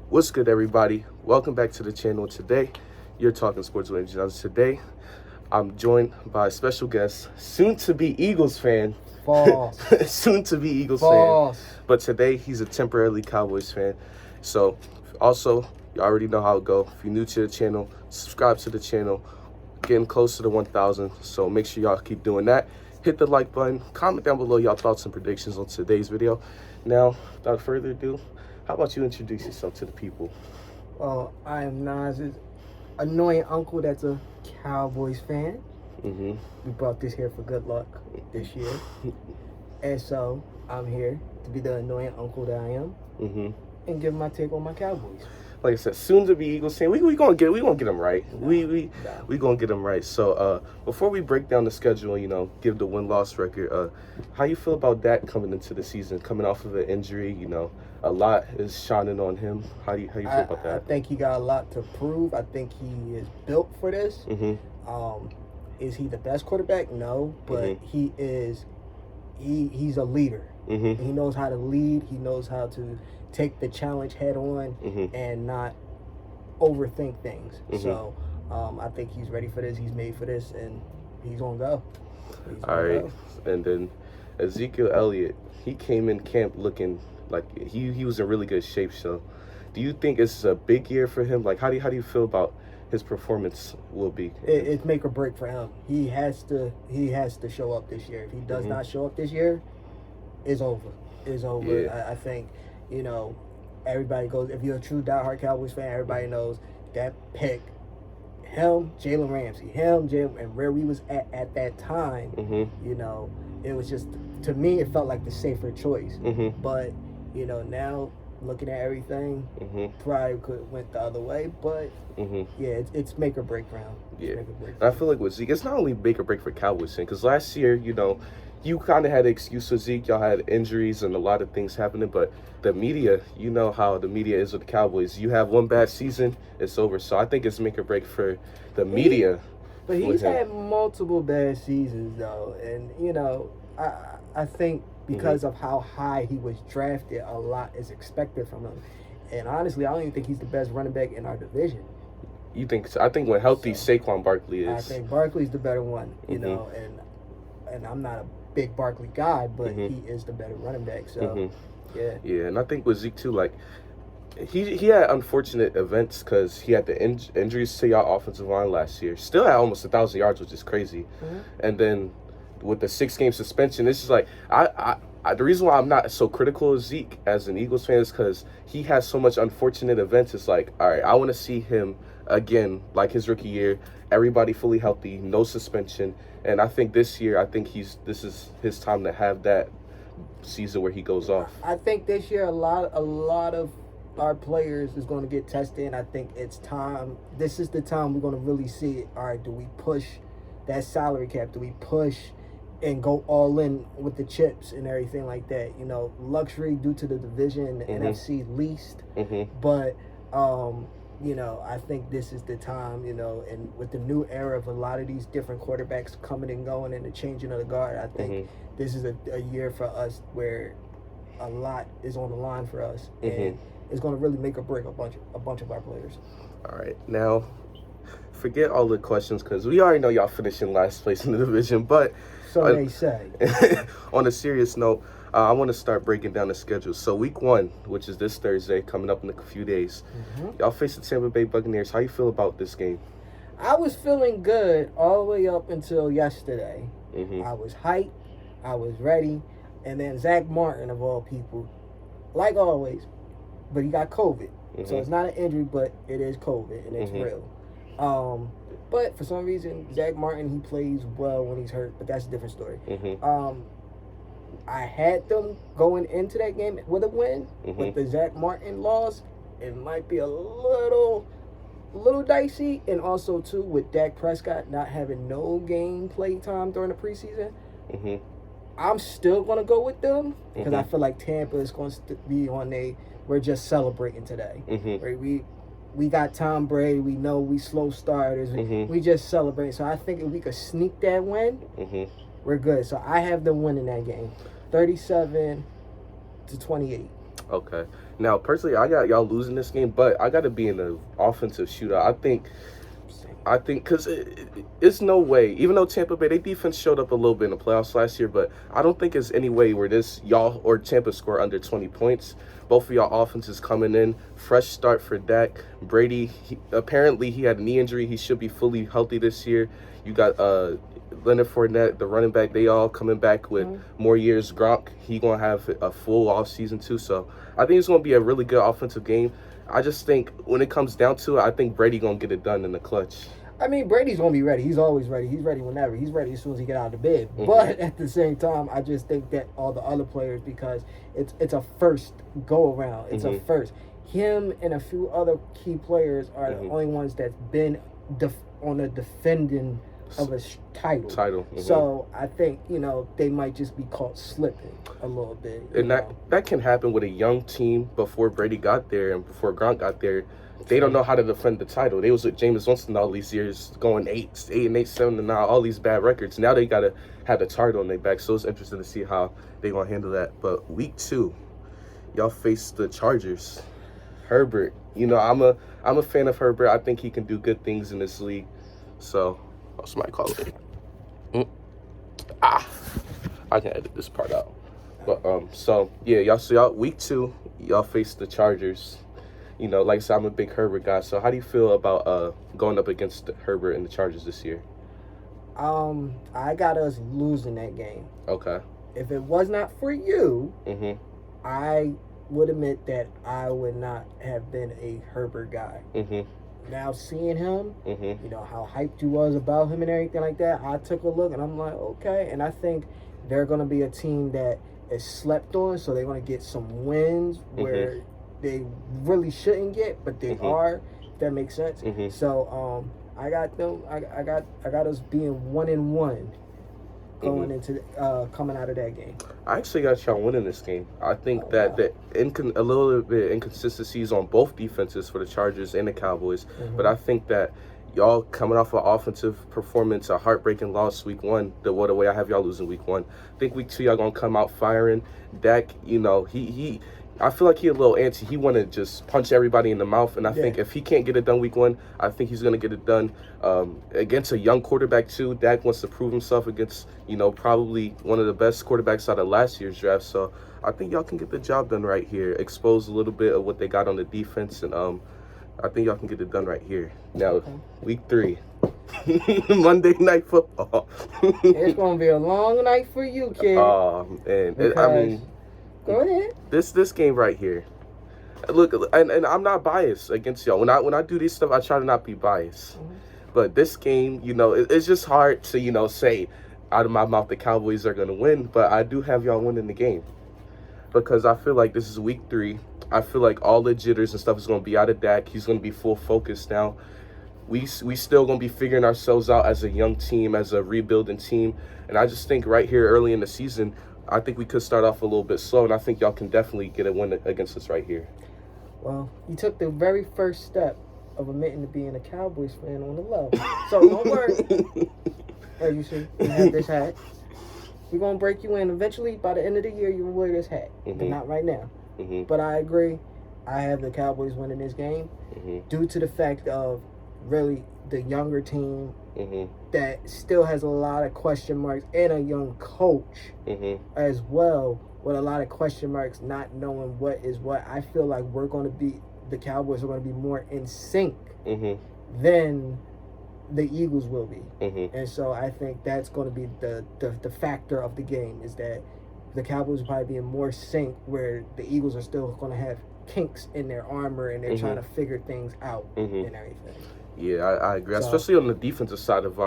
What's good, everybody? Welcome back to the channel. Today, you're talking sports with Jameis. Today, I'm joined by a special guest, soon-to-be Eagles fan. False. Soon-to-be Eagles False. fan. But today, he's a temporarily Cowboys fan. So, also, you already know how it go. If you're new to the channel, subscribe to the channel. Getting close to the 1,000. So, make sure y'all keep doing that. Hit the like button. Comment down below y'all thoughts and predictions on today's video. Now, without further ado, how about you introduce yourself to the people? Well, I am Nas's annoying uncle that's a Cowboys fan. Mm-hmm. We brought this here for good luck this year. And so, I'm here to be the annoying uncle that I am and give my take on my Cowboys. Like I said, soon to be Eagles fan. We gonna get them right. We gonna get them right. So before we break down the schedule, give the win-loss record. How you feel about that coming into the season, coming off of an injury? A lot is shining on him. How do you feel about that? I think he got a lot to prove. I think he is built for this. Is he the best quarterback? No, but he is. He's a leader. He knows how to lead. He knows how to take the challenge head on and not overthink things. So I think he's ready for this. He's made for this, and he's gonna go. All right, and then Ezekiel Elliott, he came in camp looking like he was in really good shape. So, do you think it's a big year for him? Like, how do you feel about his performance will be? It's make or break for him. He has to show up this year. If he does not show up this year, it's over. It's over. Yeah. I think, everybody goes, if you're a true diehard Cowboys fan, everybody knows that pick, him, Jalen Ramsey, and where we was at that time, it was just, to me, it felt like the safer choice. But, now looking at everything, probably could have went the other way, but yeah, it's make or break for him. Yeah, I feel like with Zeke, it's not only make or break for Cowboys fan, because last year, you kind of had an excuse for Zeke. Y'all had injuries and a lot of things happening, but the media, you know how the media is with the Cowboys. You have one bad season, it's over. So I think it's make or break for the media. But he's had multiple bad seasons, though, and I think because of how high he was drafted, a lot is expected from him. And honestly, I don't even think he's the best running back in our division. You think so? I think when healthy, Saquon Barkley is. I think Barkley's the better one, and I'm not a big Barkley guy, but he is the better running back. So, yeah. Yeah, and I think with Zeke too, like he had unfortunate events because he had the injuries to y'all offensive line last year. Still had almost 1,000 yards, which is crazy. And then with the 6-game suspension, it's just like I the reason why I'm not so critical of Zeke as an Eagles fan is because he has so much unfortunate events. It's like, all right, I want to see him again like his rookie year, everybody fully healthy, no suspension. And I think this year, this is his time to have that season where he goes off. I think this year a lot of our players is going to get tested, and I think it's time. This is the time we're going to really see it. All right, do we push that salary cap? Do we push and go all in with the chips and everything like that? Luxury due to the division, the NFC least. But I think this is the time, and with the new era of a lot of these different quarterbacks coming and going and the changing of the guard, I think this is a year for us where a lot is on the line for us, and it's going to really make or break a bunch of our players. All right, now forget all the questions because we already know y'all finishing last place in the division, but so they say. On a serious note, I want to start breaking down the schedule. So week 1, which is this Thursday, coming up in a few days, y'all face the Tampa Bay Buccaneers. How you feel about this game? I was feeling good all the way up until yesterday. I was hyped. I was ready. And then Zach Martin, of all people, like always, but he got COVID. So it's not an injury, but it is COVID, and it's real. But for some reason, Zach Martin, he plays well when he's hurt, but that's a different story. I had them going into that game with a win. With the Zach Martin loss, it might be a little dicey. And also, too, with Dak Prescott not having no game play time during the preseason, I'm still going to go with them because I feel like Tampa is going to be we're just celebrating today. Right? We got Tom Brady. We know we slow starters. We just celebrate. So I think if we could sneak that win, we're good. So I have them winning that game, 37-28. Okay. Now, personally, I got y'all losing this game, but I got to be in the offensive shootout. I think because it's no way, even though Tampa Bay, their defense showed up a little bit in the playoffs last year, but I don't think there's any way where y'all or Tampa score under 20 points. Both of y'all offenses coming in. Fresh start for Dak. Brady, apparently he had a knee injury. He should be fully healthy this year. You got Leonard Fournette, the running back, they all coming back with more years. Gronk, he going to have a full off season too. So I think it's going to be a really good offensive game. I just think when it comes down to it, I think Brady going to get it done in the clutch. I mean, Brady's going to be ready. He's always ready. He's ready whenever. He's ready as soon as he get out of bed. But at the same time, I just think that all the other players, because it's a first go-around. It's a first. Him and a few other key players are the only ones that's been on the defending of a title. So I think, they might just be caught slipping a little bit. And that can happen with a young team before Brady got there and before Gronk got there. They don't know how to defend the title. They was with Jameis Winston all these years, going 8-8, 7-9, all these bad records. Now they got to have the title on their back. So it's interesting to see how they going to handle that. But week 2, y'all face the Chargers. Herbert, I'm a fan of Herbert. I think he can do good things in this league. So, somebody call it. I can edit this part out. But y'all week 2, y'all face the Chargers. Like I said, I'm a big Herbert guy. So how do you feel about going up against Herbert and the Chargers this year? I got us losing that game. Okay. If it was not for you, I would admit that I would not have been a Herbert guy. Now seeing him, how hyped you was about him and everything like that, I took a look and I'm like, okay. And I think they're going to be a team that is slept on, so they're going to get some wins where they really shouldn't get, but they are. If that makes sense. So I got them. I got us being 1-1 going into coming out of that game. I actually got y'all winning this game. I think that a little bit inconsistencies on both defenses for the Chargers and the Cowboys, but I think that y'all coming off an offensive performance, a heartbreaking loss week 1, the way I have y'all losing week 1. I think week 2 y'all gonna come out firing. Dak, I feel like he a little antsy. He want to just punch everybody in the mouth. And I think if he can't get it done week 1, I think he's going to get it done against a young quarterback too. Dak wants to prove himself against, probably one of the best quarterbacks out of last year's draft. So I think y'all can get the job done right here. Expose a little bit of what they got on the defense. And I think y'all can get it done right here. Now, week 3. Monday Night Football. It's going to be a long night for you, kid. Oh, man. Go ahead. This game right here. Look, and I'm not biased against y'all. When I do these stuff, I try to not be biased. But this game, it's just hard to, say out of my mouth the Cowboys are going to win. But I do have y'all winning the game. Because I feel like this is week 3. I feel like all the jitters and stuff is going to be out of Dak. He's going to be full focus now. We still going to be figuring ourselves out as a young team, as a rebuilding team. And I just think right here early in the season, I think we could start off a little bit slow, and I think y'all can definitely get a win against us right here. Well, you took the very first step of admitting to being a Cowboys fan on the low. So don't worry. As you see, you have this hat. We're going to break you in. Eventually, by the end of the year, you'll wear this hat. But not right now. But I agree. I have the Cowboys winning this game due to the fact of really the younger team that still has a lot of question marks, and a young coach as well with a lot of question marks, not knowing what is what. I feel like the Cowboys are going to be more in sync than the Eagles will be. And so I think that's going to be the factor of the game, is that the Cowboys will probably be in more sync, where the Eagles are still going to have kinks in their armor and they're trying to figure things out and everything. Yeah, I agree, especially on the defensive side of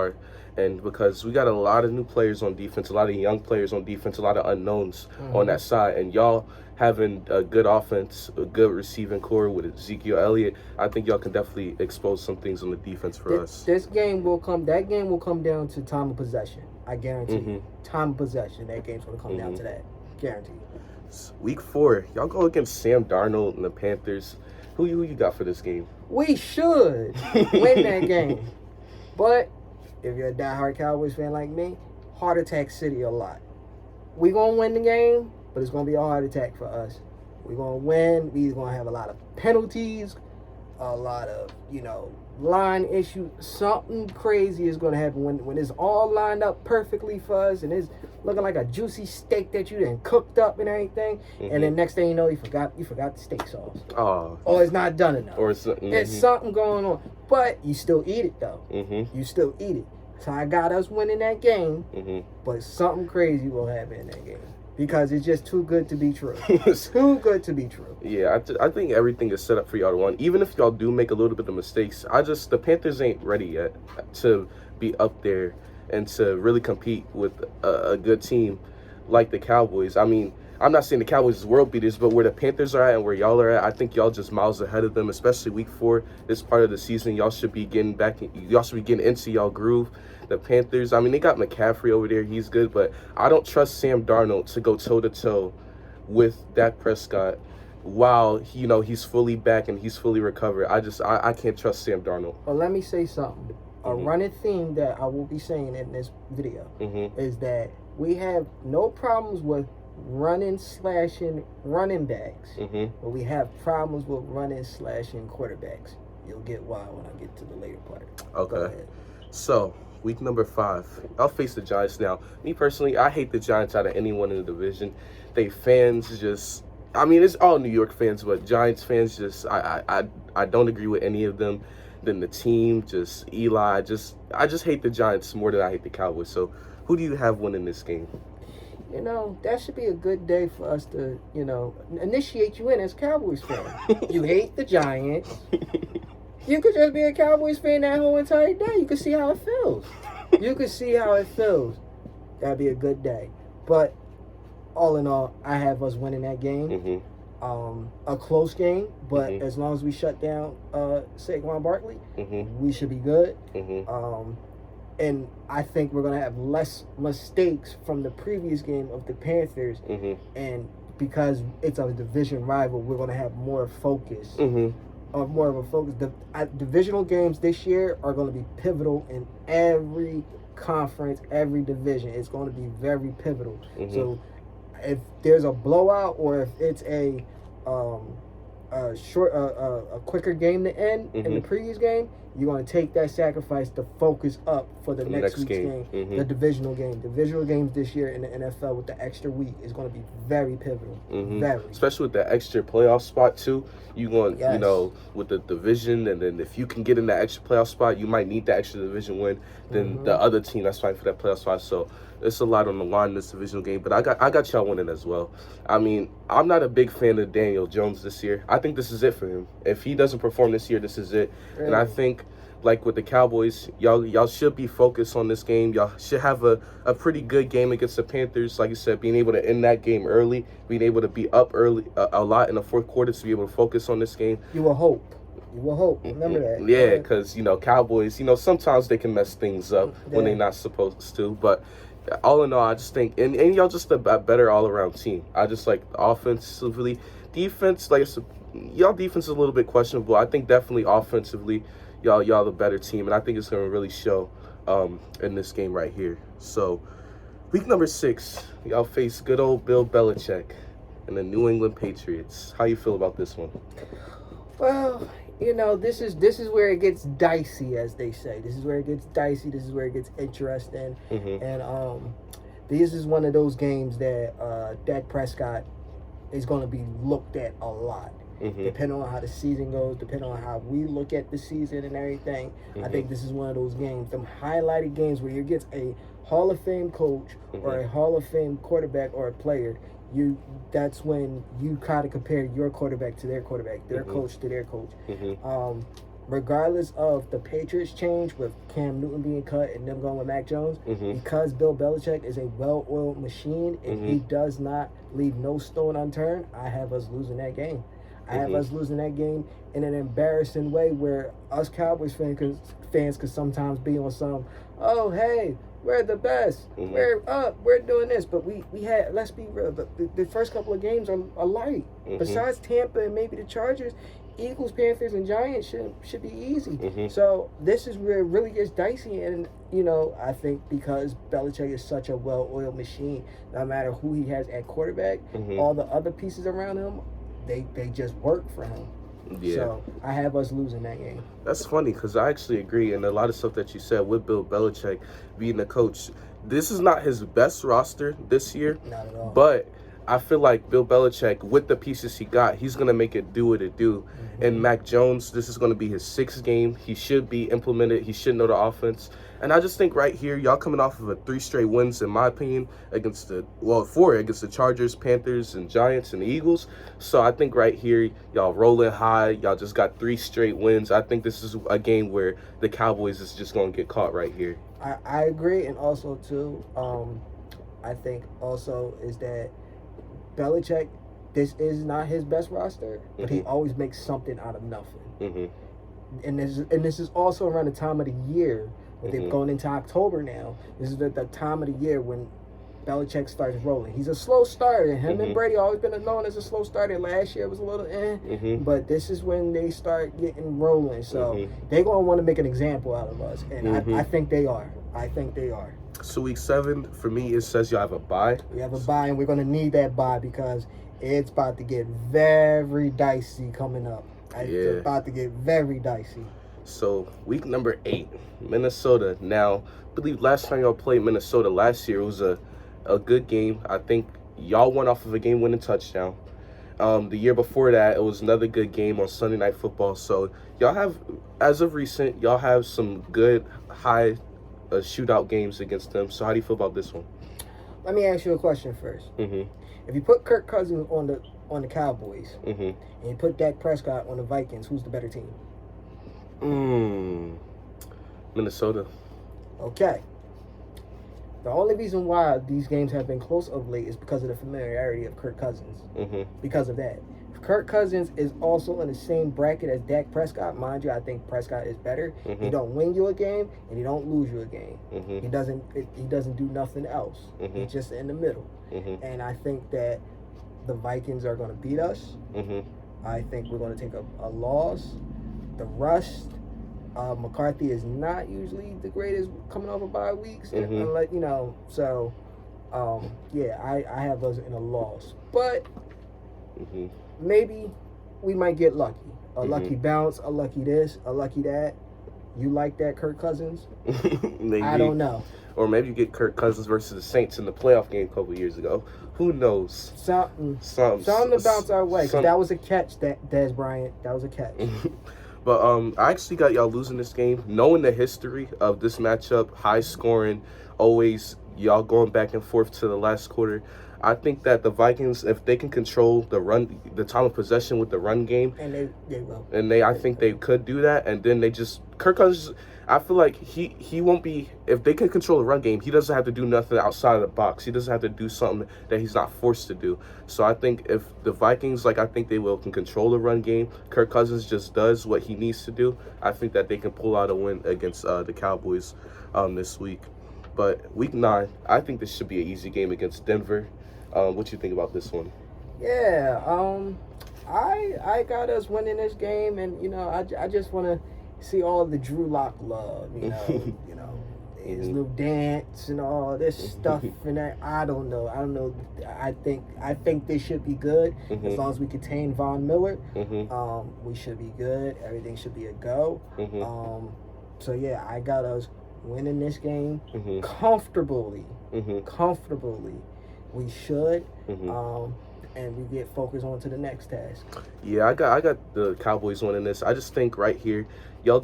and because we got a lot of new players on defense, a lot of young players on defense, a lot of unknowns on that side, and y'all having a good offense, a good receiving core with Ezekiel Elliott, I think y'all can definitely expose some things on the defense for us. That game will come down to time of possession. I guarantee you. Time of possession, that game's going to come down to that. Guaranteed. Week 4, y'all go against Sam Darnold and the Panthers. Who you got for this game? We should win that game. But if you're a diehard Cowboys fan like me, heart attack city a lot. We going to win the game, but it's going to be a heart attack for us. We're gonna win. We're gonna have a lot of penalties, a lot of line issues. Something crazy is gonna happen when it's all lined up perfectly for us, and it's looking like a juicy steak that you done cooked up and everything. And then next thing you know, you forgot the steak sauce. Oh. Or it's not done enough. Or There's something going on, but you still eat it though. You still eat it. So I got us winning that game, but something crazy will happen in that game. Because it's just too good to be true. Too good to be true. Yeah, I think everything is set up for y'all to win. Even if y'all do make a little bit of mistakes, the Panthers ain't ready yet to be up there and to really compete with a good team like the Cowboys. I mean, I'm not saying the Cowboys is world beaters, but where the Panthers are at and where y'all are at, I think y'all just miles ahead of them, especially week 4. This part of the season, y'all should be getting into y'all groove. The Panthers, I mean, they got McCaffrey over there. He's good, but I don't trust Sam Darnold to go toe-to-toe with Dak Prescott while, he's fully back and he's fully recovered. I can't trust Sam Darnold. Well, let me say something. A running theme that I will be saying in this video is that we have no problems with slashing running backs, but we have problems with slashing quarterbacks. You'll get why when I get to the later part. Okay. So, week number 5. I'll face the Giants now. Me personally, I hate the Giants out of anyone in the division. Fans just, I mean, it's all New York fans, but Giants fans just, I don't agree with any of them. Then the team, just Eli, I just hate the Giants more than I hate the Cowboys. So, who do you have winning this game? That should be a good day for us to, initiate you in as Cowboys fan. You hate the Giants. You could just be a Cowboys fan that whole entire day. You could see how it feels. That'd be a good day. But all in all, I have us winning that game. A close game, but as long as we shut down Saquon Barkley, we should be good. And I think we're going to have less mistakes from the previous game of the Panthers. And because it's a division rival, we're going to have more focus. More of a focus. The divisional games this year are going to be pivotal in every conference, every division. It's going to be very pivotal. So if there's a blowout or if it's a quicker game to end in the previous game, you're going to take that sacrifice to focus up for the next week's game. The divisional game. Divisional games this year in the NFL with the extra week is going to be very pivotal. Very. Especially with the extra playoff spot, too. You're going, with the division, and then if you can get in that extra playoff spot, you might need that extra division win than the other team that's fighting for that playoff spot. So it's a lot on the line in this divisional game, but I got y'all winning as well. I mean, I'm not a big fan of Daniel Jones this year. I think this is it for him. If he doesn't perform this year, this is it. Really? And I think, like with the Cowboys, y'all should be focused on this game. Y'all should have a pretty good game against the Panthers. Like you said, being able to end that game early, being able to be up early a lot in the fourth quarter to be able to focus on this game. You will hope. Remember that. Yeah, because, Cowboys, sometimes they can mess things up when they're not supposed to. But all in all, I just think, and y'all just a better all-around team. I just like offensively. Defense, y'all defense is a little bit questionable. I think definitely offensively, y'all the better team, and I think it's going to really show in this game right here. So, week number 6, y'all face good old Bill Belichick and the New England Patriots. How you feel about this one? Well, this is where it gets dicey, as they say. This is where it gets dicey. This is where it gets interesting. And this is one of those games that Dak Prescott is going to be looked at a lot. Depending on how the season goes, depending on how we look at the season and everything. I think this is one of those games, them highlighted games where you get a Hall of Fame coach or a Hall of Fame quarterback or a player. That's when you kind of compare your quarterback to their quarterback, their coach to their coach. Regardless of the Patriots change with Cam Newton being cut and them going with Mac Jones, because Bill Belichick is a well-oiled machine and he does not leave no stone unturned, I have us losing that game. I have us losing that game in an embarrassing way where us Cowboys fans could sometimes be on some, oh, hey, we're the best. We're up. We're doing this. But we had, let's be real, the first couple of games are light. Besides Tampa and maybe the Chargers, Eagles, Panthers, and Giants should be easy. So this is where it really gets dicey. And, I think because Belichick is such a well-oiled machine, no matter who he has at quarterback, all the other pieces around him they just work for him. Yeah. So I have us losing that game. That's funny because I actually agree, and a lot of stuff that you said with Bill Belichick being the coach. This is not his best roster this year, Not at all. but I feel like Bill Belichick, with the pieces he got, he's going to make it do what it do. Mm-hmm. And Mac Jones, this is going to be his 6th game. He should be implemented. He should know the offense. And I just think right here, y'all coming off of 3 straight wins, in my opinion, against 4 against the Chargers, Panthers, and Giants, and the Eagles. So I think right here, y'all rolling high. Y'all just got 3 straight wins. I think this is a game where the Cowboys is just going to get caught right here. I agree. And also, too, I think also is that Belichick, this is not his best roster, but he always makes something out of nothing. Mm-hmm. And this is also around the time of the year when they're going into October now. This is the time of the year when Belichick starts rolling. He's a slow starter. Him and Brady always been known as a slow starter. Last year was a little but this is when they start getting rolling. So they're going to want to make an example out of us. And I think they are. So week 7, for me, it says y'all have a bye. We have a bye, and we're going to need that bye because it's about to get very dicey coming up. It's about to get very dicey. So week number 8, Minnesota. Now, I believe last time y'all played Minnesota last year, it was a good game. I think y'all won off of a game-winning touchdown. The year before that, it was another good game on Sunday Night Football. So y'all have, as of recent, y'all have some good high shootout games against them. So how do you feel about this one? Let me ask you a question first. Mm-hmm. If you put Kirk Cousins on the Cowboys mm-hmm. and you put Dak Prescott on the Vikings, who's the better team? Minnesota. Okay. The only reason why these games have been close of late is because of the familiarity of Kirk Cousins. Mm-hmm. Because of that. Kirk Cousins is also in the same bracket as Dak Prescott. Mind you, I think Prescott is better. Mm-hmm. He don't win you a game and he don't lose you a game. Mm-hmm. He doesn't do nothing else. Mm-hmm. He's just in the middle. Mm-hmm. And I think that the Vikings are going to beat us. Mm-hmm. I think we're going to take a loss. The rust. McCarthy is not usually the greatest coming off of bye weeks. Mm-hmm. Unless, so, I have us in a loss. But maybe we might get lucky. A lucky bounce, a lucky this, a lucky that. You like that, Kirk Cousins? Maybe. I don't know. Or maybe you get Kirk Cousins versus the Saints in the playoff game a couple years ago. Who knows? Something to bounce our way. That was a catch, Dez Bryant. That was a catch. But I actually got y'all losing this game. Knowing the history of this matchup, high scoring, always y'all going back and forth to the last quarter. I think that the Vikings, if they can control the time of possession with the run game, and they will. And I think they could do that. And then Kirk Cousins, I feel like he won't be, if they can control the run game, he doesn't have to do nothing outside of the box. He doesn't have to do something that he's not forced to do. So I think if the Vikings, I think they can control the run game, Kirk Cousins just does what he needs to do, I think that they can pull out a win against the Cowboys this week. But week 9, I think this should be an easy game against Denver. What you think about this one? Yeah, I got us winning this game, and I just want to see all the Drew Lock love, his little dance and all this stuff, and that I don't know. I think they should be good as long as we contain Von Miller. We should be good. Everything should be a go. So yeah, I got us winning this game comfortably. Comfortably. We should, and we get focused on to the next task. Yeah, I got the Cowboys winning this. I just think right here, I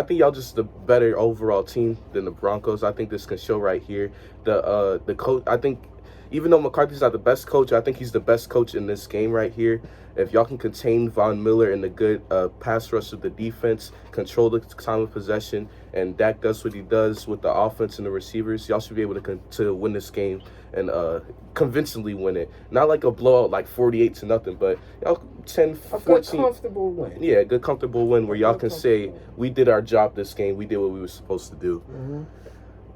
think y'all just the better overall team than the Broncos. I think this can show right here. The coach, I think, even though McCarthy's not the best coach, I think he's the best coach in this game right here. If y'all can contain Von Miller and the good pass rush of the defense, control the time of possession, and Dak does what he does with the offense and the receivers, y'all should be able to win this game and convincingly win it. Not like a blowout, like 48-0, but y'all 10, 14. A good comfortable win. Yeah, a good comfortable win where y'all can say, we did our job this game. We did what we were supposed to do.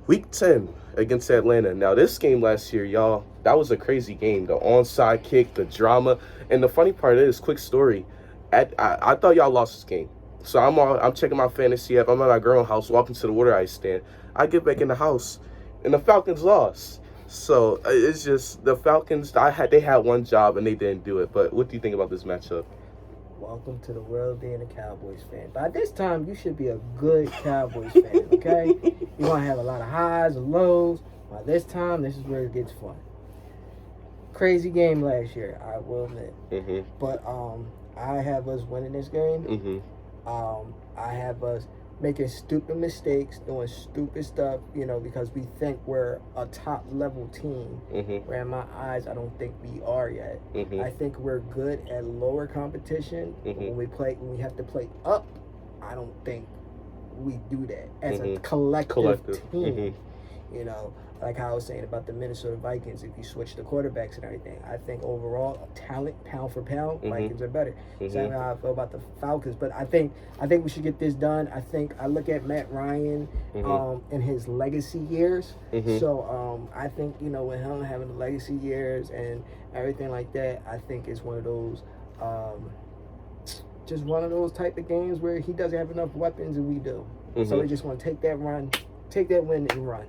Week 10 against Atlanta. Now, this game last year, y'all, that was a crazy game. The onside kick, the drama. And the funny part is, quick story, I thought y'all lost this game. So I'm checking my fantasy app. I'm at my girl's house walking to the water ice stand. I get back in the house, and the Falcons lost. So it's just the Falcons. They had one job and they didn't do it. But what do you think about this matchup? Welcome to the world of being a Cowboys fan. By this time, you should be a good Cowboys fan, okay? You're going to have a lot of highs and lows. By this time, this is where it gets fun. Crazy game last year, I will admit. Mm-hmm. But I have us winning this game. Mm-hmm. I have us making stupid mistakes, doing stupid stuff, because we think we're a top-level team. Mm-hmm. Where in my eyes, I don't think we are yet. Mm-hmm. I think we're good at lower competition. Mm-hmm. When we have to play up, I don't think we do that as Mm-hmm. a collective team. Mm-hmm. Like how I was saying about the Minnesota Vikings, if you switch the quarterbacks and everything, I think overall, talent, pound for pound, Mm-hmm. Vikings are better. Mm-hmm. Same how I feel about the Falcons, but I think we should get this done. I look at Matt Ryan in his legacy years. Mm-hmm. So I think with him having the legacy years and everything like that, I think it's one of those. Just one of those type of games where he doesn't have enough weapons and we do. Mm-hmm. So they just want to take that win and run.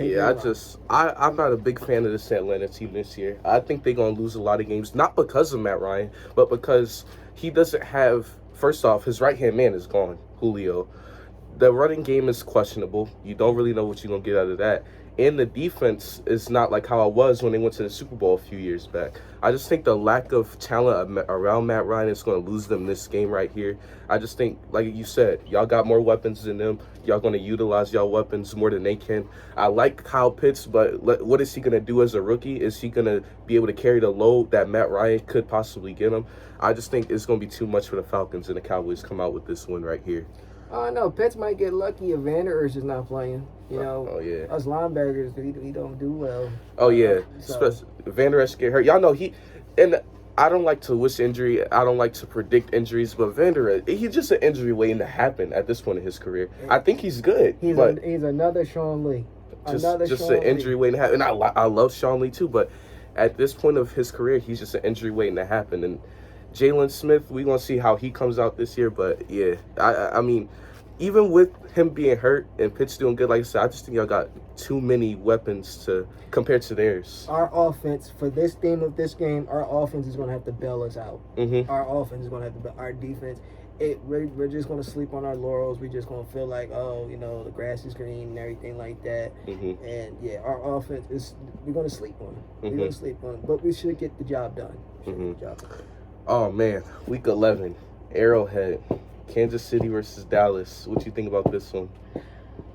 I'm not a big fan of this Atlanta team this year. I think they're going to lose a lot of games, not because of Matt Ryan, but because he doesn't have, first off, his right-hand man is gone, Julio. The running game is questionable. You don't really know what you're going to get out of that. And the defense is not like how it was when they went to the Super Bowl a few years back. I just think the lack of talent around Matt Ryan is going to lose them this game right here. I just think, like you said, y'all got more weapons than them. Y'all going to utilize y'all weapons more than they can. I like Kyle Pitts, but what is he going to do as a rookie? Is he going to be able to carry the load that Matt Ryan could possibly get him? I just think it's going to be too much for the Falcons, and the Cowboys come out with this win right here. Oh, no, Pitts might get lucky if Van Der Esch is not playing. Oh, yeah. Us linebackers, we don't do well. Oh, yeah. Van Der Esch get hurt. Y'all know and I don't like to wish injury. I don't like to predict injuries, but Van Der Esch, he's just an injury waiting to happen at this point in his career. I think he's good. He's another Sean Lee. Just an injury waiting to happen. And I love Sean Lee, too, but at this point of his career, he's just an injury waiting to happen. And Jalen Smith, we're going to see how he comes out this year, but, yeah, I mean, even with him being hurt and Pitts doing good, like I said, I just think y'all got too many weapons compared to theirs. Our offense, for this theme of this game, our offense is going to have to bail us out. Mm-hmm. Our offense is going to have to bail. Our defense, we're just going to sleep on our laurels. We're just going to feel like, the grass is green and everything like that. Mm-hmm. And, yeah, our offense, we're going to sleep on it. Mm-hmm. We're going to sleep on it. But we should get the job done. Oh, man. Week 11, Arrowhead. Kansas City versus Dallas. What you think about this one?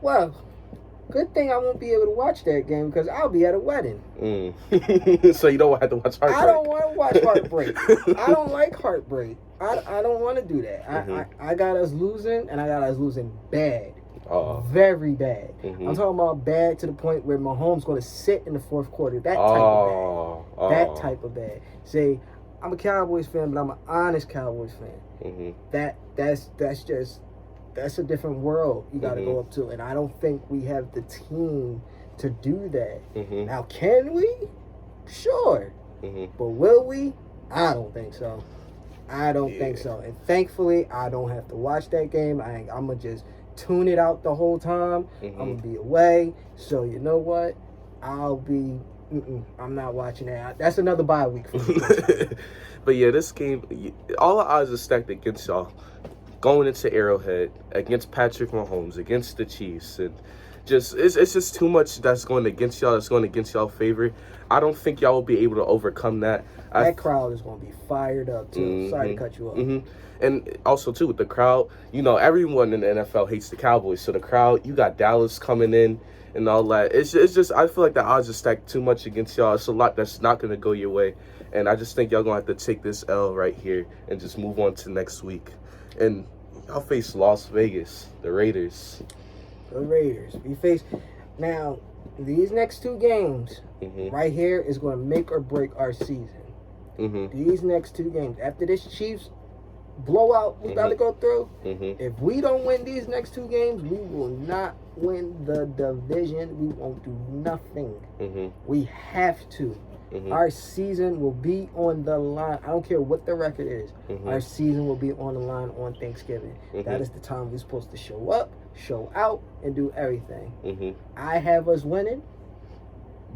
Well, good thing I won't be able to watch that game because I'll be at a wedding. So you don't have to watch Heartbreak? I don't want to watch Heartbreak. I don't like Heartbreak. I don't want to do that. Mm-hmm. I got us losing, and I got us losing bad. Oh. Very bad. Mm-hmm. I'm talking about bad to the point where Mahomes going to sit in the fourth quarter. That type of bad. That type of bad. See, I'm a Cowboys fan, but I'm an honest Cowboys fan. Mm-hmm. That's a different world you got to Mm-hmm. go up to, and I don't think we have the team to do that. Mm-hmm. Now, can we? Sure, mm-hmm. but will we? I don't think so. I don't think so. And thankfully, I don't have to watch that game. I'm gonna just tune it out the whole time. Mm-hmm. I'm gonna be away. So you know what? I'm not watching that. That's another bye week for me. But yeah, this game, all the odds are stacked against y'all. Going into Arrowhead, against Patrick Mahomes, against the Chiefs, and it's just too much that's going against y'all, that's going against y'all's favor. I don't think y'all will be able to overcome that. That crowd is going to be fired up, too. Mm-hmm. Sorry to cut you off. Mm-hmm. And also, too, with the crowd, everyone in the NFL hates the Cowboys. So the crowd, you got Dallas coming in and all that. It's just I feel like the odds are stacked too much against y'all. It's a lot that's not going to go your way. And I just think y'all going to have to take this L right here and just move on to next week. And y'all face Las Vegas, the Raiders. The Raiders. We face... Now, these next two games right here is going to make or break our season. Mm-hmm. These next two games. After this Chiefs blowout we about to go through, if we don't win these next two games, we will not win the division. We won't do nothing. We have to. Our season will be on the line. I don't care what the record is. Our season will be on the line on Thanksgiving. That is the time we're supposed to show up, show out, and do everything. I have us winning,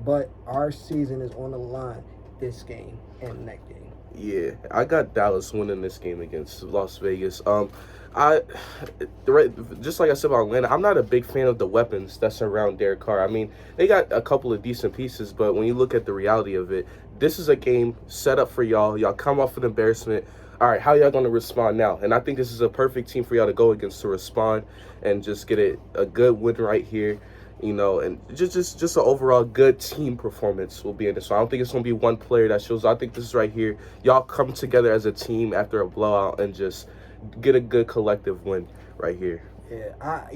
but our season is on the line this game and next game. Yeah, I got Dallas winning this game against Las Vegas. Just like I said about Atlanta, I'm not a big fan of the weapons that surround Derek Carr. I mean, they got a couple of decent pieces, but when you look at the reality of it, this is a game set up for y'all. Y'all come off an embarrassment. All right, how y'all going to respond now? And I think this is a perfect team for y'all to go against to respond and just get a good win right here. You know, and just an overall good team performance will be in this. So I don't think it's going to be one player that shows. I think this is right here. Y'all come together as a team after a blowout and just get a good collective win right here. Yeah, I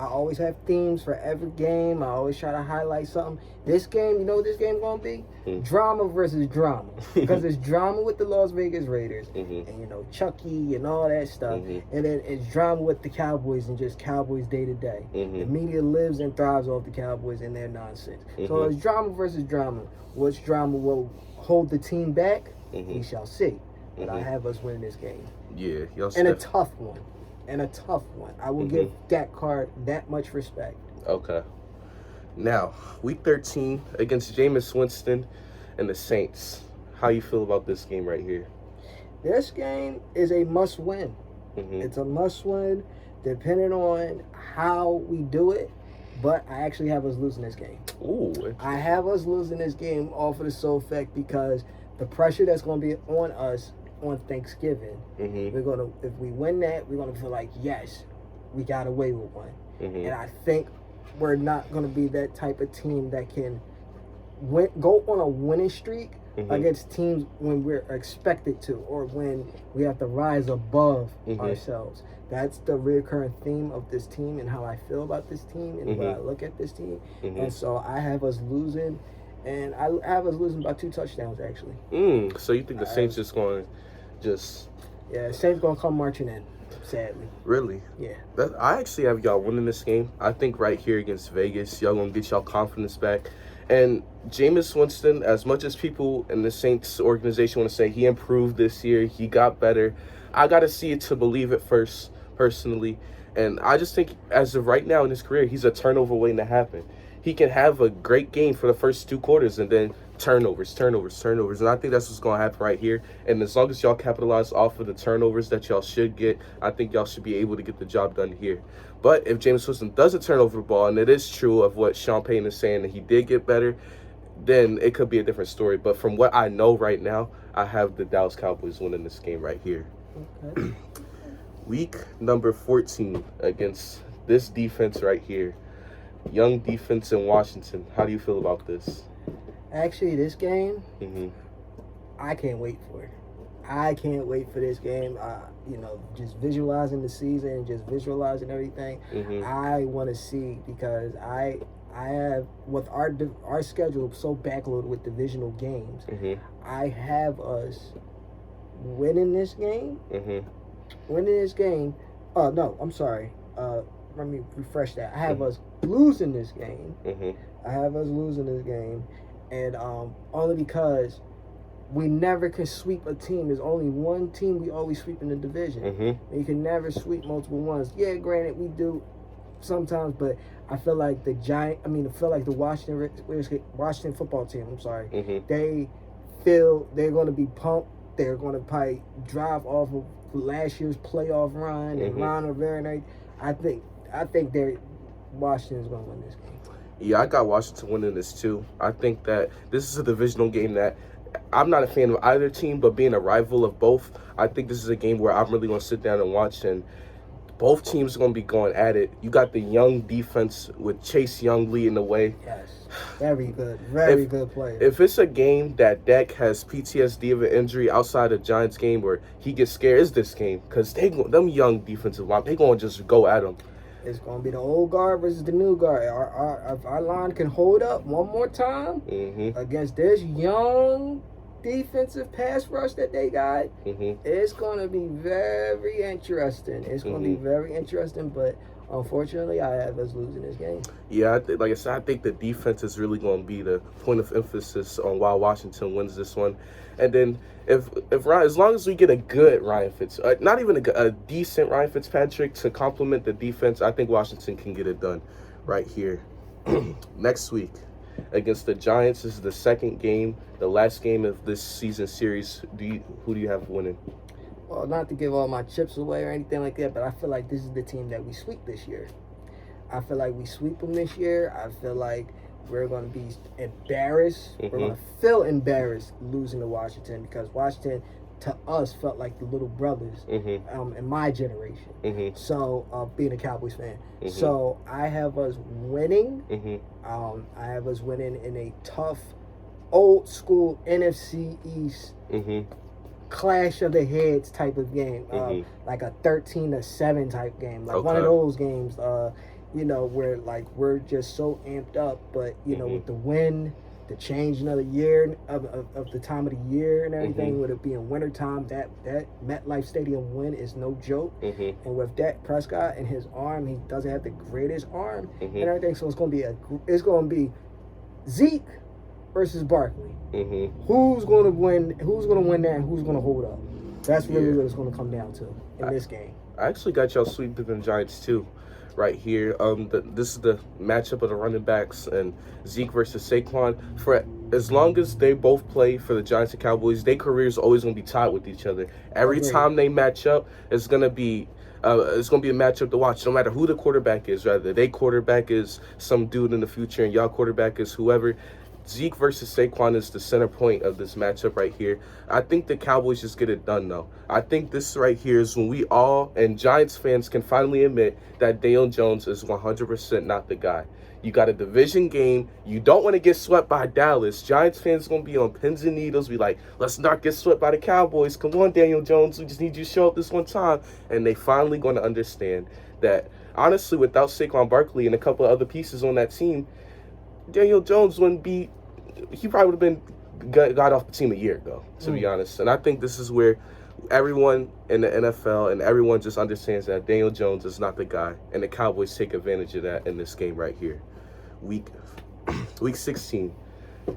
always have themes for every game. I always try to highlight something. This game, you know what this game going to be? Drama versus drama. Because it's drama with the Las Vegas Raiders and, Chucky and all that stuff. And then it's drama with the Cowboys and just Cowboys day to day. The media lives and thrives off the Cowboys and their nonsense. So it's drama versus drama. Which drama will hold the team back? We shall see. But I have us winning this game. Yeah. And a tough one. I will give Dak Carr that much respect. Okay. Now, week 13 against Jameis Winston and the Saints. How you feel about this game right here? This game is a must-win. It's a must-win depending on how we do it, but I actually have us losing this game. Ooh. I have us losing this game off of the sole fact because the pressure that's going to be on us on Thanksgiving, if we win that, we're gonna feel like, yes, we got away with one. And I think we're not gonna be that type of team that can go on a winning streak against teams when we're expected to, or when we have to rise above ourselves. That's the recurring theme of this team and how I feel about this team and when I look at this team. And so I have us losing, and I have us losing by 2 touchdowns actually. So you think the Saints just going to Yeah, Saints gonna come marching in, sadly. Really? Yeah. I actually have y'all winning this game. I think right here against Vegas, y'all gonna get y'all confidence back. And Jameis Winston, as much as people in the Saints organization want to say he improved this year, he got better, I gotta see it to believe it first, personally. And I just think as of right now in his career, he's a turnover waiting to happen. He can have a great game for the first 2 quarters and then turnovers. And I think that's what's going to happen right here. And as long as y'all capitalize off of the turnovers that y'all should get, I think y'all should be able to get the job done here. But if Jameis Winston doesn't turn over the ball, and it is true of what Sean Payton is saying that he did get better, then it could be a different story. But from what I know right now, I have the Dallas Cowboys winning this game right here. Okay. Week number 14 against this defense right here. Young defense in Washington. How do you feel about this? Actually, this game, I can't wait for it. I can't wait for this game. Just visualizing the season, just visualizing everything. I want to see, because I have, with our schedule so backloaded with divisional games, I have us winning this game. Oh, no, I'm sorry. Let me refresh that. I have us losing this game. And only because we never can sweep a team. There's only one team we always sweep in the division. And you can never sweep multiple ones. Yeah, granted, we do sometimes, but I feel like the Washington football team, they feel they're going to be pumped. They're going to probably drive off of last year's playoff run and Ron Rivera and everything. I think Washington's going to win this game. Yeah, I got Washington winning this too. I think that this is a divisional game that I'm not a fan of either team, but being a rival of both, I think this is a game where I'm really going to sit down and watch, and both teams are going to be going at it. You got the young defense with Chase Young leading the way. Yes, very good. Very good player. If it's a game that Dak has PTSD of an injury outside the Giants game where he gets scared, it's this game, because them young defensive line, they're going to just go at him. It's going to be the old guard versus the new guard. If our line can hold up one more time against this young defensive pass rush that they got, it's going to be very interesting. It's going to be very interesting, but unfortunately, I have us losing this game. Yeah, like I said, I think the defense is really going to be the point of emphasis on why Washington wins this one. And then if as long as we get a good Ryan not even a decent Ryan Fitzpatrick to complement the defense, I think Washington can get it done right here. Next week, against the Giants. This is the second game, the last game of this season series. Who do you have winning? Well, not to give all my chips away or anything like that, but I feel like this is the team that we sweep this year. I feel like we sweep them this year. I feel like we're going to be embarrassed. We're going to feel embarrassed losing to Washington, because Washington, to us, felt like the little brothers in my generation. So, being a Cowboys fan. So, I have us winning. I have us winning in a tough, old school NFC East clash of the heads type of game. Like a 13-7 type game. Like one of those games, where like we're just so amped up, but with the win, the change another year of the time of the year and everything, with it being wintertime, that MetLife Stadium win is no joke. And with Dak Prescott and his arm, he doesn't have the greatest arm and everything, so it's gonna be Zeke versus Barkley. Who's gonna win? Who's gonna win that? And who's gonna hold up? That's really what it's gonna come down to in this game. I actually got y'all sweeping the Giants too. Right here, this is the matchup of the running backs, and Zeke versus Saquon. For as long as they both play for the Giants and Cowboys, their careers are always gonna be tied with each other. Every time they match up, it's gonna be a matchup to watch. No matter who the quarterback is, rather their quarterback is some dude in the future, and y'all quarterback is whoever. Zeke versus Saquon is the center point of this matchup right here. I think the Cowboys just get it done, though. I think this right here is when we all, and Giants fans, can finally admit that Daniel Jones is 100% not the guy. You got a division game. You don't want to get swept by Dallas. Giants fans going to be on pins and needles. Be like, let's not get swept by the Cowboys. Come on, Daniel Jones. We just need you to show up this one time. And they finally going to understand that, honestly, without Saquon Barkley and a couple of other pieces on that team, Daniel Jones wouldn't be, he probably would have been got off the team a year ago, to be honest. And I think this is where everyone in the NFL and everyone just understands that Daniel Jones is not the guy, and the Cowboys take advantage of that in this game right here. Week 16,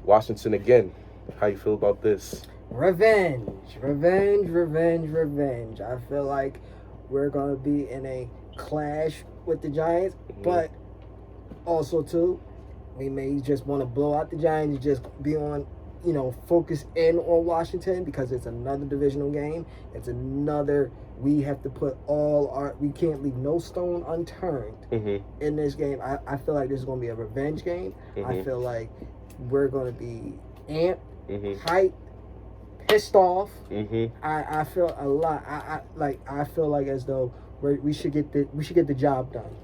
Washington again. How you feel about this? Revenge. I feel like we're going to be in a clash with the Giants, but also, too, we may just want to blow out the Giants and just be on, focus in on Washington, because it's another divisional game. It's another, we have to put we can't leave no stone unturned in this game. I feel like this is going to be a revenge game. I feel like we're going to be amped, hyped, pissed off. I feel a lot. I feel like as though we should get the job done.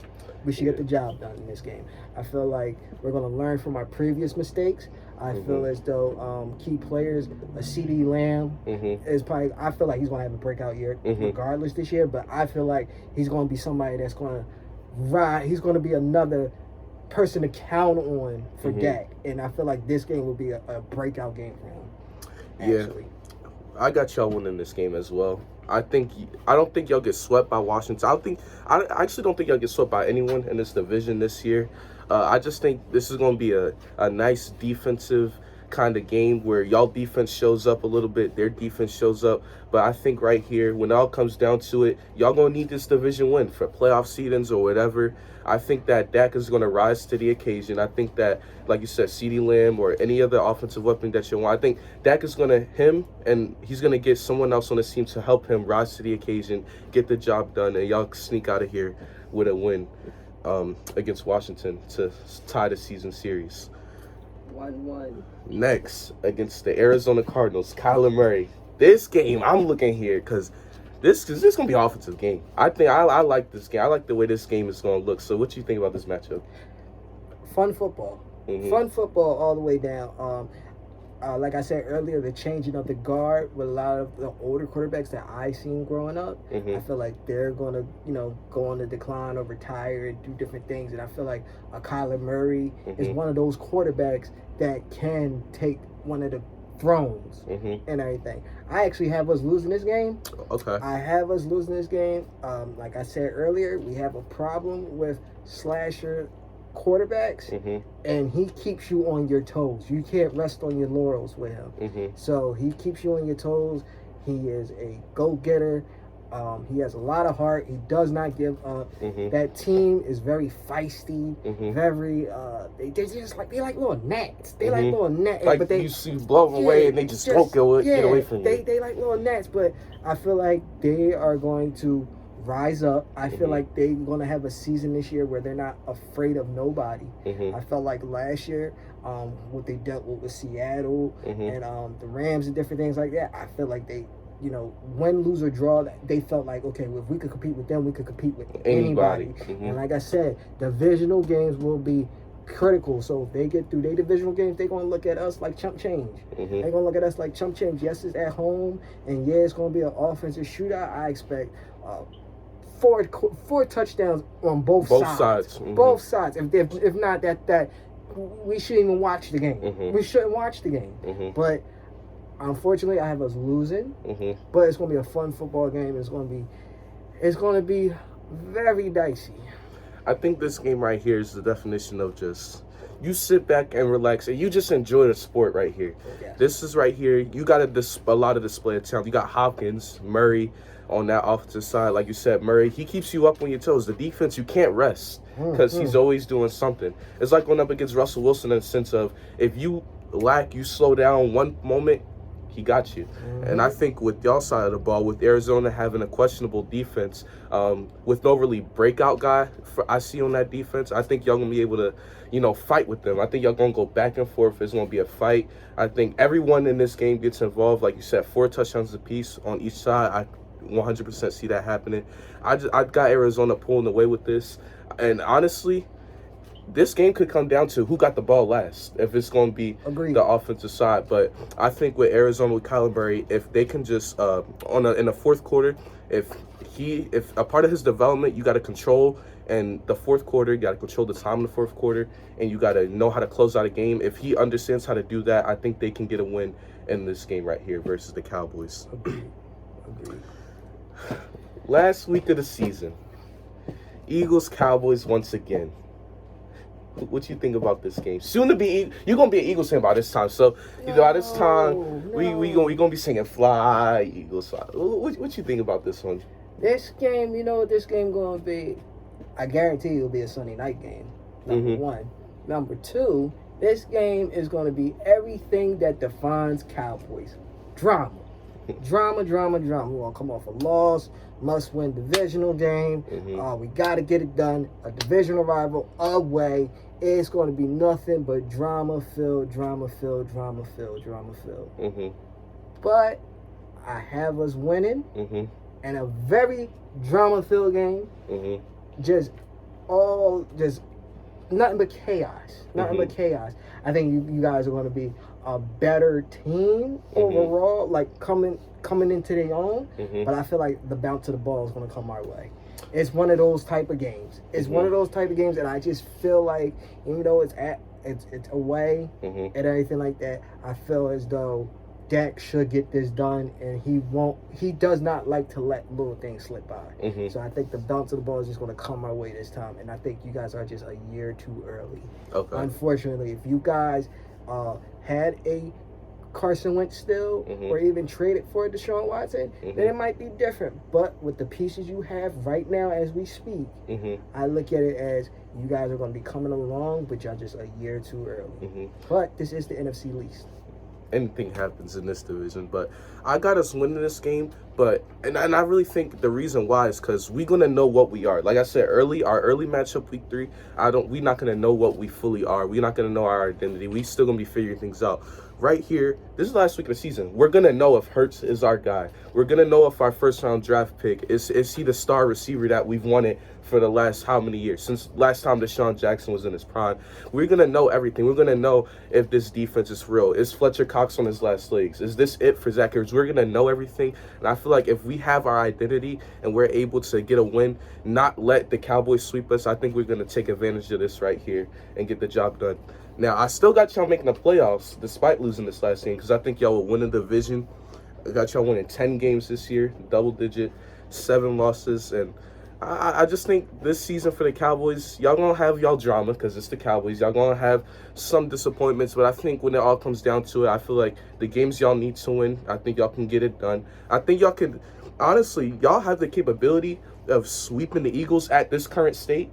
We should get the job done in this game. I feel like we're going to learn from our previous mistakes. I feel as though key players, a CeeDee Lamb is probably, I feel like he's going to have a breakout year regardless this year, but I feel like he's going to be somebody that's going to ride. He's going to be another person to count on for Dak. And I feel like this game will be a breakout game for him. Actually. Yeah. I got y'all winning this game as well. I don't think y'all get swept by Washington. I actually don't think y'all get swept by anyone in this division this year. I just think this is going to be a nice defensive kind of game where y'all defense shows up a little bit, their defense shows up. But I think right here, when it all comes down to it, y'all going to need this division win for playoff seedings or whatever. I think that Dak is going to rise to the occasion. I think that, like you said, CeeDee Lamb or any other offensive weapon that you want, I think Dak is going to, and he's going to get someone else on the team to help him rise to the occasion, get the job done, and y'all sneak out of here with a win against Washington to tie the season series. 1-1. Next, against the Arizona Cardinals, Kyler Murray. This game, I'm looking here because this is going to be an offensive game. I think I like this game. I like the way this game is going to look. So what do you think about this matchup? Fun football. Fun football all the way down. Like I said earlier, the changing of the guard with a lot of the older quarterbacks that I seen growing up, I feel like they're going to, go on the decline or retire and do different things. And I feel like Kyler Murray is one of those quarterbacks that can take one of the thrones and everything. I actually have us losing this game. Okay. I have us losing this game. Like I said earlier, we have a problem with slasher quarterbacks, and he keeps you on your toes. You can't rest on your laurels with him. So he keeps you on your toes. He is a go-getter. He has a lot of heart. He does not give up. That team is very feisty, very. They like little gnats. They like little gnats, like but they you see blow them away and they just won't get away from you. They like little gnats, but I feel like they are going to rise up. I feel like they're going to have a season this year where they're not afraid of nobody. I felt like last year, what they dealt with Seattle and the Rams and different things like that. I feel like they. Win, lose, or draw, they felt like, okay, well, if we could compete with them, we could compete with anybody. And like I said, divisional games will be critical. So if they get through their divisional games, they're going to look at us like chump change. They're going to look at us like chump change. Yes, it's at home, and yeah, it's going to be an offensive shootout. I expect four touchdowns on both sides. Both sides. If not, that we shouldn't even watch the game. We shouldn't watch the game. But unfortunately, I have us losing, but it's going to be a fun football game. It's going to be very dicey. I think this game right here is the definition of just you sit back and relax and you just enjoy the sport right here. Yeah. This is right here. You got a lot of display of talent. You got Hopkins, Murray on that offensive side. Like you said, Murray, he keeps you up on your toes. The defense, you can't rest because he's always doing something. It's like going up against Russell Wilson in the sense of if you slow down one moment, he got you. And I think with y'all side of the ball, with Arizona having a questionable defense, with no really breakout guy I see on that defense, I think y'all going to be able to, fight with them. I think y'all going to go back and forth. It's going to be a fight. I think everyone in this game gets involved. Like you said, 4 touchdowns apiece on each side. I 100% see that happening. I got Arizona pulling away with this. And honestly, this game could come down to who got the ball last, if it's going to be the offensive side. But I think with Arizona, with Kyler Murray, if they can just, in the fourth quarter, if a part of his development, you got to control, and the fourth quarter, you got to control the time in the fourth quarter, and you got to know how to close out a game. If he understands how to do that, I think they can get a win in this game right here versus the Cowboys. Agreed. Last week of the season, Eagles, Cowboys once again. What you think about this game? Soon to be, you're gonna be an Eagles fan by this time. So by this time, we gonna be singing "Fly Eagles Fly." What you think about this one? This game, this game gonna be. I guarantee it'll be a Sunday night game. Number one. Number two, this game is gonna be everything that defines Cowboys. Drama. Drama. We want to come off a loss, must-win divisional game. We got to get it done. A divisional rival away. It's going to be nothing but drama-filled. But I have us winning and a very drama-filled game. Just nothing but chaos. I think you guys are going to be a better team overall, like coming into their own. But I feel like the bounce of the ball is going to come our way. It's one of those type of games. And I just feel like, even though it's away and everything like that, I feel as though Dak should get this done, and he does not like to let little things slip by. So I think the bounce of the ball is just going to come our way this time, and I think you guys are just a year too early. Okay. Unfortunately, if you guys had a Carson Wentz still, or even traded for Deshaun Watson, then it might be different. But with the pieces you have right now as we speak, I look at it as you guys are going to be coming along, but y'all just a year too early. But this is the NFC least. Anything happens in this division, but I got us winning this game. And I really think the reason why is because we're gonna know what we are. Like I said early, our early matchup week 3, we're not gonna know what we fully are. We're not gonna know our identity. We still gonna be figuring things out. Right here, this is the last week of the season. We're gonna know if Hurts is our guy. We're gonna know if our first round draft pick is he the star receiver that we've wanted for the last how many years, since last time Deshaun Jackson was in his prime. We're gonna know everything. We're gonna know if this defense is real. Is Fletcher Cox on his last legs? Is this it for Zach Ertz? We're gonna know everything, and I feel like if we have our identity and we're able to get a win, not let the Cowboys sweep us, I think we're gonna take advantage of this right here and get the job done. Now, I still got y'all making the playoffs despite losing this last game, because I think y'all will win the division. I got y'all winning 10 games this year, double-digit, 7 losses, and I just think this season for the Cowboys, y'all gonna have y'all drama because it's the Cowboys. Y'all gonna have some disappointments, but I think when it all comes down to it, I feel like the games y'all need to win, I think y'all can get it done. I think y'all can honestly, y'all have the capability of sweeping the Eagles at this current state.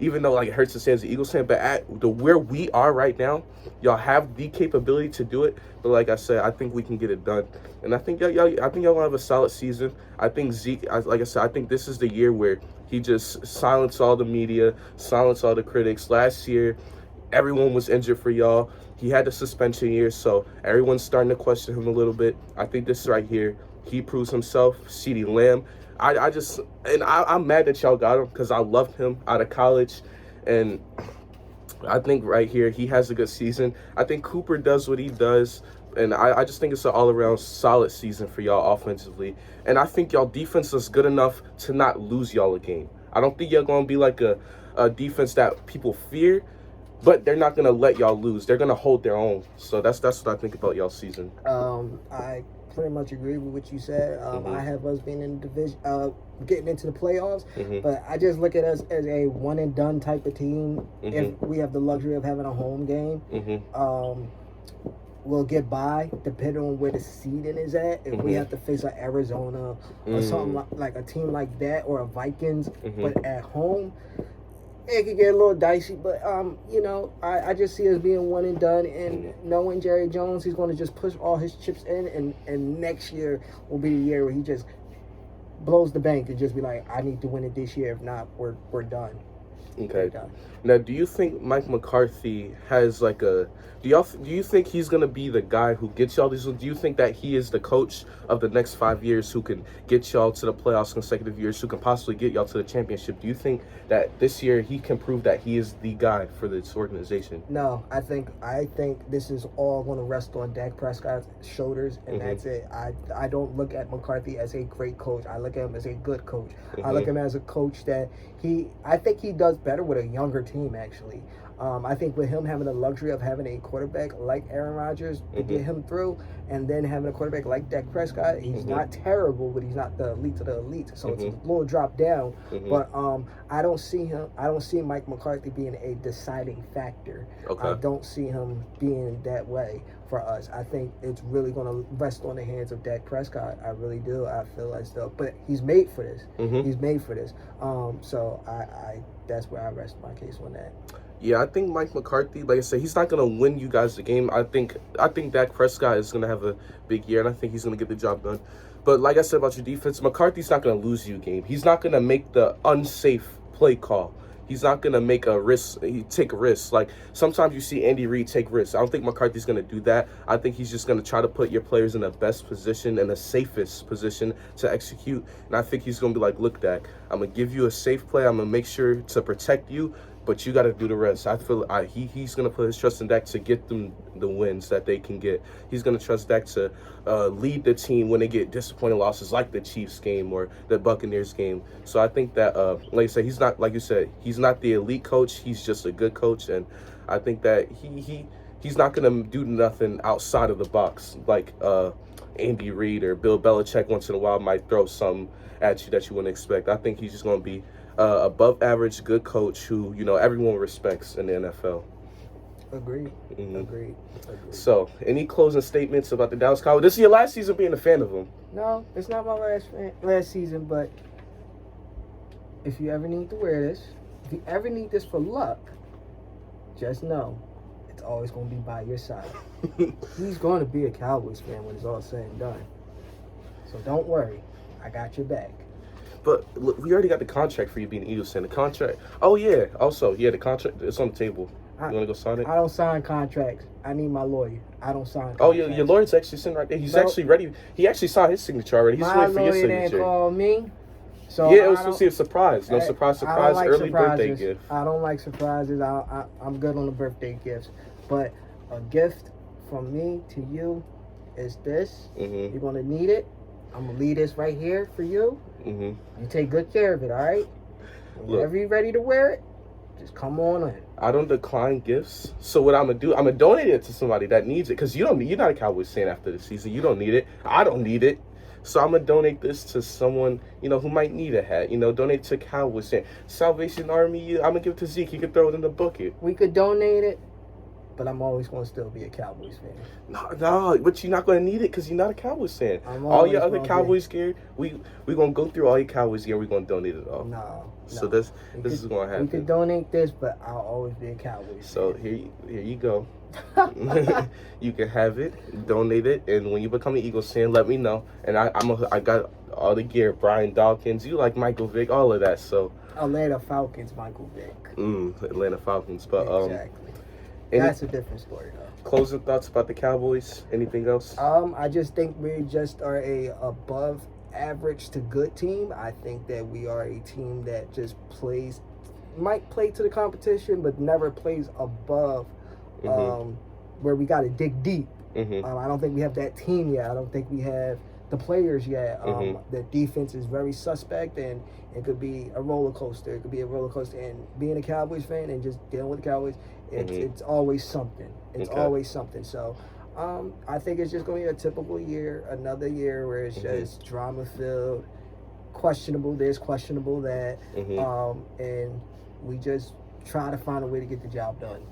Even though like it hurts to say as an Eagles fan, but at where we are right now, y'all have the capability to do it. But like I said, I think we can get it done, and I think y'all gonna have a solid season. I think Zeke, like I said, I think this is the year where he just silenced all the media, silenced all the critics. Last year, everyone was injured for y'all. He had the suspension year, so everyone's starting to question him a little bit. I think this right here, he proves himself. CeeDee Lamb. I'm mad that y'all got him because I loved him out of college, and I think right here he has a good season. I think Cooper does what he does, and I just think it's an all-around solid season for y'all offensively. And I think y'all defense is good enough to not lose y'all a game. I don't think y'all gonna be like a defense that people fear, but they're not gonna let y'all lose. They're gonna hold their own. So that's what I think about y'all season. I pretty much agree with what you said. I have us being in the division, getting into the playoffs, but I just look at us as a one and done type of team. If we have the luxury of having a home game, we'll get by depending on where the seeding is at. If we have to face an Arizona or something like a team like that, or a Vikings, but at home, it could get a little dicey, but I just see us being one and done, and knowing Jerry Jones, he's going to just push all his chips in, and next year will be the year where he just blows the bank and just be like, I need to win it this year. If not, we're done. Okay. Now, do you think Mike McCarthy has like a? Do you think he's gonna be the guy who gets y'all these? Do you think that he is the coach of the next 5 years who can get y'all to the playoffs consecutive years, who can possibly get y'all to the championship? Do you think that this year he can prove that he is the guy for this organization? No, I think this is all going to rest on Dak Prescott's shoulders, and that's it. I don't look at McCarthy as a great coach. I look at him as a good coach. I look at him as a coach that I think he does better with a younger team, actually. I think with him having the luxury of having a quarterback like Aaron Rodgers to get him through, and then having a quarterback like Dak Prescott, he's not terrible, but he's not the elite of the elite. So it's a little drop down. But I don't see Mike McCarthy being a deciding factor. Okay. I don't see him being that way for us. I think it's really going to rest on the hands of Dak Prescott. I really do. I feel as though, but he's made for this. He's made for this. So I that's where I rest my case on that. Yeah, I think Mike McCarthy, like I said, he's not going to win you guys the game. I think Dak Prescott is going to have a big year, and I think he's going to get the job done. But like I said about your defense, McCarthy's not going to lose you a game. He's not going to make the unsafe play call. He's not going to make a risk. He take a risk. Like, sometimes you see Andy Reid take risks. I don't think McCarthy's going to do that. I think he's just going to try to put your players in the best position and the safest position to execute. And I think he's going to be like, look, Dak, I'm going to give you a safe play. I'm going to make sure to protect you, but you got to do the rest. I feel he's going to put his trust in Dak to get them the wins that they can get. He's going to trust Dak to lead the team when they get disappointing losses like the Chiefs game or the Buccaneers game. So I think that, like I said, he's not, like you said, he's not the elite coach. He's just a good coach. And I think that he's not going to do nothing outside of the box like Andy Reid or Bill Belichick once in a while might throw something at you that you wouldn't expect. I think he's just going to be above average, good coach who, everyone respects in the NFL. Agreed. Agreed. So, any closing statements about the Dallas Cowboys? This is your last season being a fan of them. No, it's not my last season, but if you ever need to wear this, if you ever need this for luck, just know it's always going to be by your side. He's going to be a Cowboys fan when it's all said and done. So don't worry. I got your back. But look, we already got the contract for you being an Eagles fan. The contract. Oh, yeah. Also, the contract. It's on the table. You want to go sign it? I don't sign contracts. I need my lawyer. I don't sign contracts. Oh, your lawyer's actually sitting right there. He's actually ready. He actually signed his signature already. He's waiting for your signature. My lawyer didn't call me. So yeah, it was supposed to be a surprise. No, surprise, like early surprises. Birthday gift. I don't like surprises. I'm good on the birthday gifts. But a gift from me to you is this. You're going to need it. I'm going to leave this right here for you. You take good care of it, all right? Whenever you're ready to wear it, just come on in. I don't decline gifts. So what I'm going to do, I'm going to donate it to somebody that needs it. Because you're not a Cowboys fan after the season. You don't need it. I don't need it. So I'm going to donate this to someone, who might need a hat. Donate to Cowboys fan. Salvation Army, I'm going to give it to Zeke. He can throw it in the bucket. We could donate it but I'm always going to still be a Cowboys fan. No, but you're not going to need it because you're not a Cowboys fan. All your other Cowboys gear, we going to go through all your Cowboys gear. We're going to donate it all. No. So this is going to happen. We could donate this, but I'll always be a Cowboys So fan. here you go. You can have it, donate it, and when you become an Eagles fan, let me know. And I got all the gear. Brian Dawkins, you like Michael Vick, all of that. So Atlanta Falcons, Michael Vick. Atlanta Falcons, but exactly. That's a different story, though. Closing thoughts about the Cowboys? Anything else? I just think we just are a above average to good team. I think that we are a team that just might play to the competition, but never plays above where we got to dig deep. I don't think we have that team yet. I don't think we have the players yet. The defense is very suspect, and it could be a roller coaster. It could be a roller coaster. And being a Cowboys fan and just dealing with the Cowboys, it's always something. It's always something. So I think it's just going to be a typical year, another year where it's just drama-filled, questionable this, questionable that, and we just try to find a way to get the job done.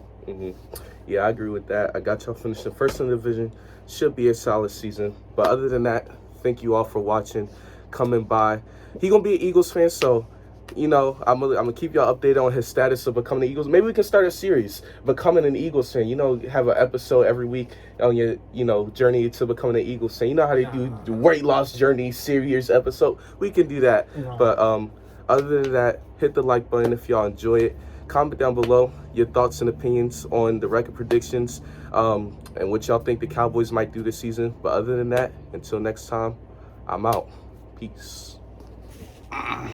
Yeah, I agree with that. I got y'all finishing first in the division. Should be a solid season. But other than that, thank you all for watching, coming by. He going to be an Eagles fan, so, you know, I'm gonna keep y'all updated on his status of becoming an Eagles. Maybe we can start a series, becoming an Eagles fan. You know, have an episode every week on your, journey to becoming an Eagles fan. You know how they do the weight loss journey series episode? We can do that. But other than that, hit the like button if y'all enjoy it. Comment down below your thoughts and opinions on the record predictions and what y'all think the Cowboys might do this season. But other than that, until next time, I'm out. Peace.